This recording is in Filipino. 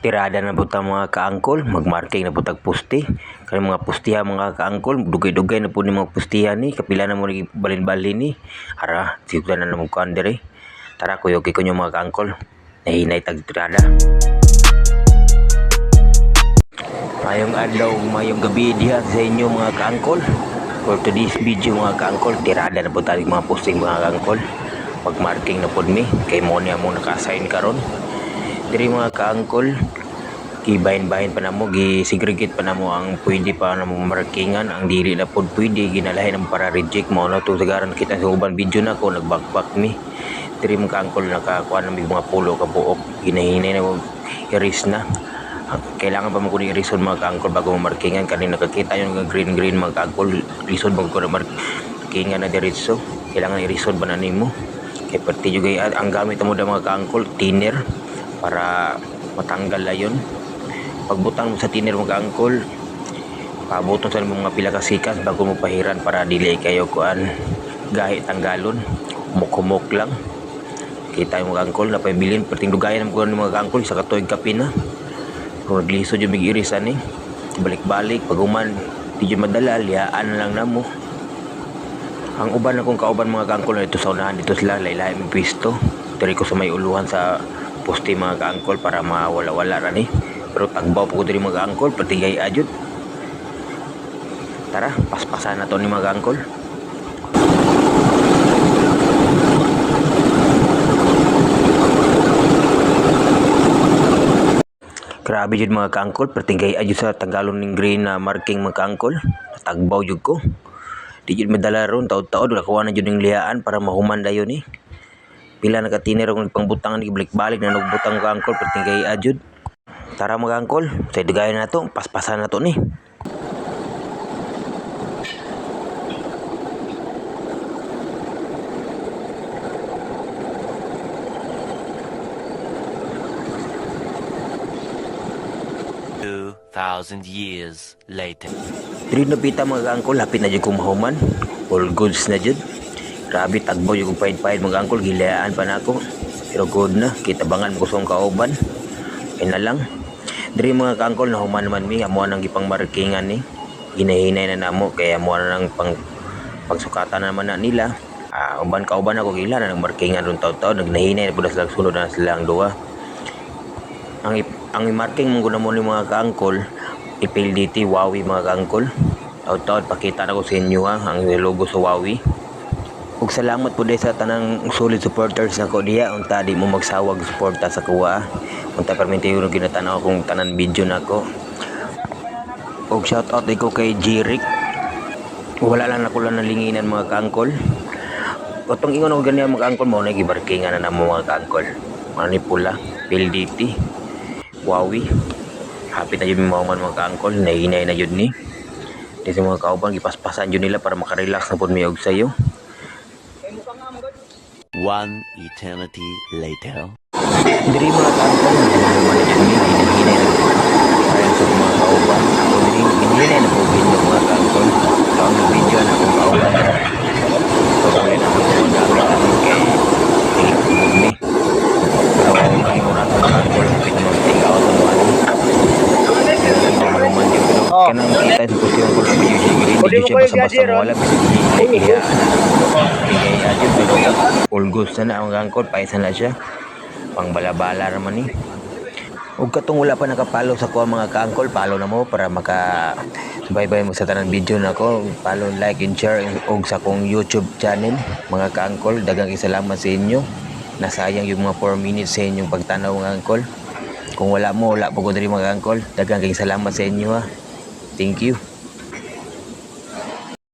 Tirada na puta mga kaangkol, magmarking na putag pusti. Kani mga pustiha mga kaangkol, dugay-dugay na po ni mga pustiha ni, kapila na mo ni balin-balin ni. Ara, sigla na namang kuan diri. Tara kuyo kay kunyo mga kaangkol. Nahinay tag tirada. Mayong adlaw, mayong gabi diha sa inyo mga kaangkol. For today's video mga kaangkol, tirada na po tayo mga posting mga kaangkol. Magmarking na po mi, kay mo niya mo naka-assign karon. Diri mga kaangkol, gibahin-bahin pa namo, gi-segregate pa namo ang pwede pa namo markingan, ang dili na pod pwede ginalahin ang para reject mo na to sagaran kita sa uban video na ko nagbakbak mi. Diri mga kaangkol nakakuha na mga pulo ka buok, ginahinay na iris na. Kailangan pa mo ko i-reason mga kaangkol bago mo markingan. Kanina nakakita yung green mga kaangkol, reason bago ko na markingan na diretso. Kailangan i-reason ba na nimo, kay pati juga ang gamit mo da mga kaangkol, thinner para matanggal na yun. Pagbutang mo sa thinner mga kaangkol, pabuton sa mga pila ka sikas bago mo pahiran para dili kayo kuan gahi tanggalon, humok-humok lang. Kita yung mga kaangkol na pabilin perting dugayan mo mga kaangkol sa katuig kape na. Kung naglisod yung mig-irisan eh, balik-balik paguman di dyan madala, liyaan na lang namo. Ang uban akong kauban mga kaangkol na ito sa unahan dito sila laylay may pisto diri ko sa may uluhan sa poste mga kaangkol para mawala-wala ra ni. Pero tagbaw po ko diri mga kaangkol patigay ajud. Tara, paspasan na to ni mga kaangkol. Grabe jud mga kaangkol, patigay ajud sa tanggalon ning green na marking mga kaangkol. Tagbaw jud ko. Di jud madala ron taod-taod nakuha na jud ning liyaan para mahuman dayon ni. Pila nakatiner akong pangbutangan ni balik-balik na nagbutang ka angkol perting kay ajud. Tara mga angkol, say dugayon na to, paspasan na to ni. Thousand years later. Dili na pita mga angkol, hapit na jud kong mahuman. All goods na jud. Grabe tagbaw yung pahid-pahid mga angkol, gilayaan pa na ako. Pero good na, kita bangan mo kusong kauban. Kaya na lang. Diri mga kaangkol na human naman mi, amuha nang gipang markingan ni. Hinahinay na namo, kaya amuha na nang pagsukatan naman na nila. Uban kauban ako gila na nang markingan ron taon-taon, nagnahinay na po na silang sunod na silang duwa. Ang marking mong guna mo ni mga kaangkol, ipilditi Huawei mga kaangkol. Taon-taon pakita na ko sa inyo ang logo sa Huawei. Ug salamat po sa tanang solid supporters nako diha, unta di mo magsawag suporta sa kuha. Unta permente yung ginatanaw akong tanan video nako. Ug shout out ko kay Jirik. Wala lang ako lang nalinginan mga kaangkol. Otong ingon og ganiya mga kaangkol mo na gibarkingan na namo mga kaangkol. Manipula, PLDT, Huawei. Happy na yun mga kaangkol, nahinay na yun ni. Dito mga kauban gipaspasan yun nila para makarelax na po mi og sayo. One eternity later. Diri mga kaangkol, naman dyan ni, hinahinay na po. Ayon sa mga kauban, ako diri, hinahinay na po video mga kaangkol. So ang video na akong kauban. Pagkulit na po mga kaangkol, kay tingin po ni. So ang oras mga kaangkol, kapit na mag-take out ang wali. Maluman yun, pero kanang kita sa posisyon ko sa video siya, hindi siya basta-basta mawala, kasi iya ajud pero all goods na ang angkol, paisa na siya pang bala-bala naman ni. Ug katong wala pa nakapalo sa ko mga kaangkol, follow na mo para maka subaybay mo sa tanang video nako. Follow, like and share og sa kong YouTube channel mga kaangkol. Daghang salamat sa inyo. Nasayang yung mga 4 minutes sa inyong pagtanaw mga angkol. Kung wala po ko diri mga angkol. Daghang salamat sa inyo ha. Thank you.